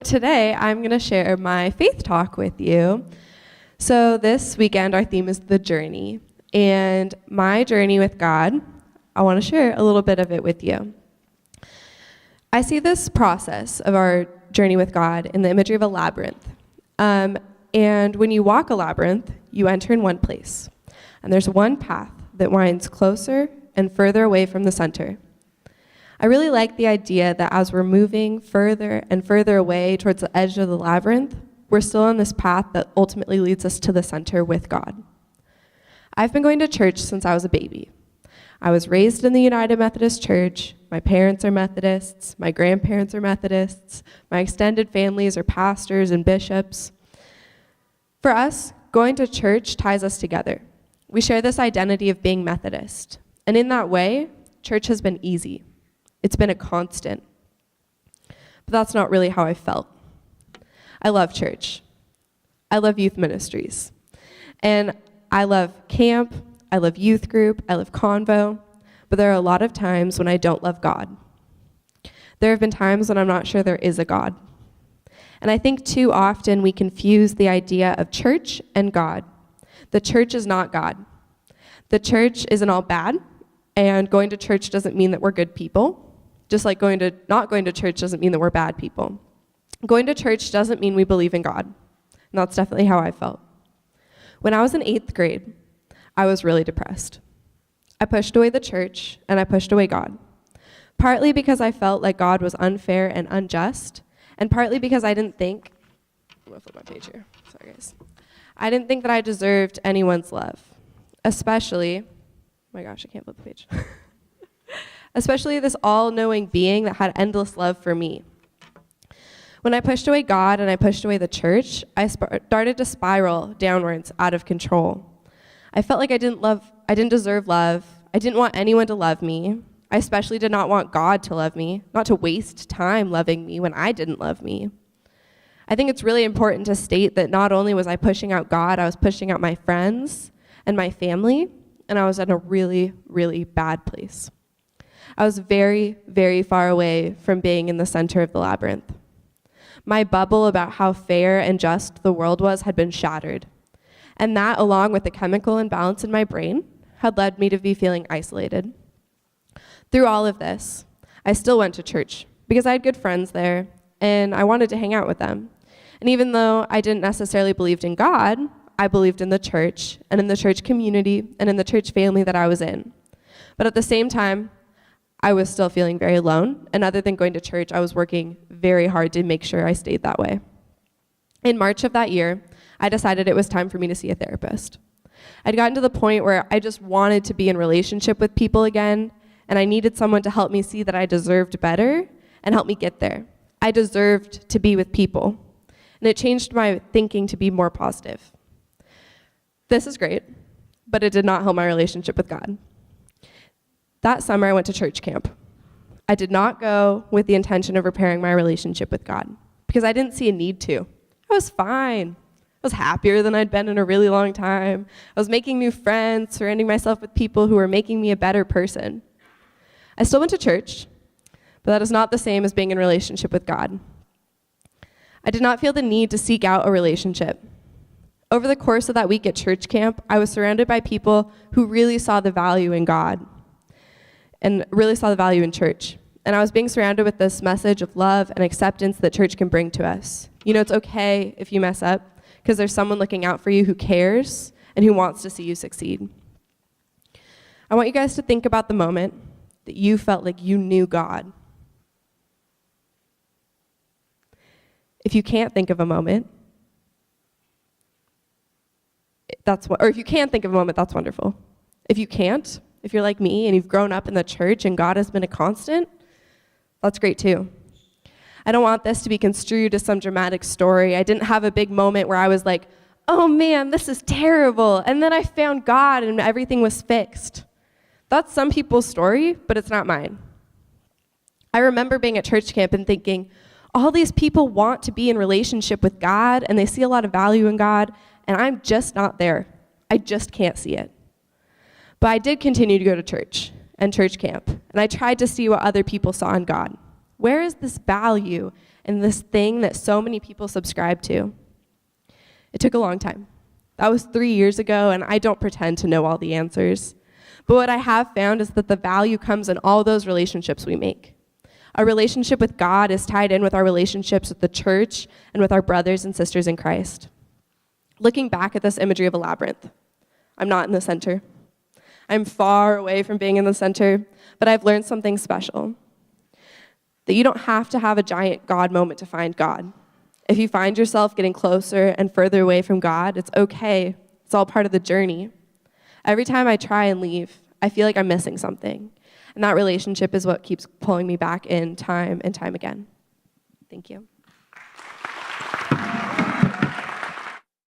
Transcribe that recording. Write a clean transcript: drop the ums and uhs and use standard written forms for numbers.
Today, I'm going to share my faith talk with you. So this weekend, our theme is the journey. And my journey with God, I want to share a little bit of it with you. I see this process of our journey with God in the imagery of a labyrinth. And when you walk a labyrinth, you enter in one place. And there's one path that winds closer and further away from the center. I really like the idea that as we're moving further and further away towards the edge of the labyrinth, we're still on this path that ultimately leads us to the center with God. I've been going to church since I was a baby. I was raised in the United Methodist Church. My parents are Methodists. My grandparents are Methodists. My extended families are pastors and bishops. For us, going to church ties us together. We share this identity of being Methodist. And in that way, church has been easy. It's been a constant. But that's not really how I felt. I love church. I love Youth Ministries. And I love camp. I love youth group. I love Convo. But there are a lot of times when I don't love God. There have been times when I'm not sure there is a God. And I think too often we confuse the idea of church and God. The church is not God. The church isn't all bad, and going to church doesn't mean that we're good people. Just like not going to church doesn't mean that we're bad people. Going to church doesn't mean we believe in God. And that's definitely how I felt. When I was in 8th grade, I was really depressed. I pushed away the church, and I pushed away God. Partly because I felt like God was unfair and unjust, and partly because I didn't think, I'm gonna flip my page here, sorry guys. I didn't think that I deserved anyone's love, especially, oh my gosh, I can't flip the page. Especially this all-knowing being that had endless love for me. When I pushed away God and I pushed away the church, I started to spiral downwards out of control. I felt like I didn't deserve love. I didn't want anyone to love me. I especially did not want God to love me, not to waste time loving me when I didn't love me. I think it's really important to state that not only was I pushing out God, I was pushing out my friends and my family, and I was in a really, really bad place. I was very, very far away from being in the center of the labyrinth. My bubble about how fair and just the world was had been shattered. And that, along with the chemical imbalance in my brain, had led me to be feeling isolated. Through all of this, I still went to church because I had good friends there, and I wanted to hang out with them. And even though I didn't necessarily believe in God, I believed in the church, and in the church community, and in the church family that I was in. But at the same time, I was still feeling very alone, and other than going to church, I was working very hard to make sure I stayed that way. In March of that year, I decided it was time for me to see a therapist. I'd gotten to the point where I just wanted to be in relationship with people again, and I needed someone to help me see that I deserved better and help me get there. I deserved to be with people, and it changed my thinking to be more positive. This is great, but it did not help my relationship with God. That summer, I went to church camp. I did not go with the intention of repairing my relationship with God because I didn't see a need to. I was fine. I was happier than I'd been in a really long time. I was making new friends, surrounding myself with people who were making me a better person. I still went to church, but that is not the same as being in relationship with God. I did not feel the need to seek out a relationship. Over the course of that week at church camp, I was surrounded by people who really saw the value in God and really saw the value in church. And I was being surrounded with this message of love and acceptance that church can bring to us. You know, it's okay if you mess up because there's someone looking out for you who cares and who wants to see you succeed. I want you guys to think about the moment that you felt like you knew God. If you can't think of a moment, or if you can think of a moment, that's wonderful. If you can't, if you're like me and you've grown up in the church and God has been a constant, that's great too. I don't want this to be construed as some dramatic story. I didn't have a big moment where I was like, oh man, this is terrible. And then I found God and everything was fixed. That's some people's story, but it's not mine. I remember being at church camp and thinking, all these people want to be in relationship with God and they see a lot of value in God, and I'm just not there. I just can't see it. But I did continue to go to church and church camp, and I tried to see what other people saw in God. Where is this value and this thing that so many people subscribe to. It took a long time. That was 3 years ago, and I don't pretend to know all the answers. But what I have found is that the value comes in all those relationships we make. Our relationship with God is tied in with our relationships with the church and with our brothers and sisters in Christ. Looking back at this imagery of a labyrinth, I'm not in the center. I'm far away from being in the center, but I've learned something special. That you don't have to have a giant God moment to find God. If you find yourself getting closer and further away from God, it's okay. It's all part of the journey. Every time I try and leave, I feel like I'm missing something. And that relationship is what keeps pulling me back in time and time again. Thank you.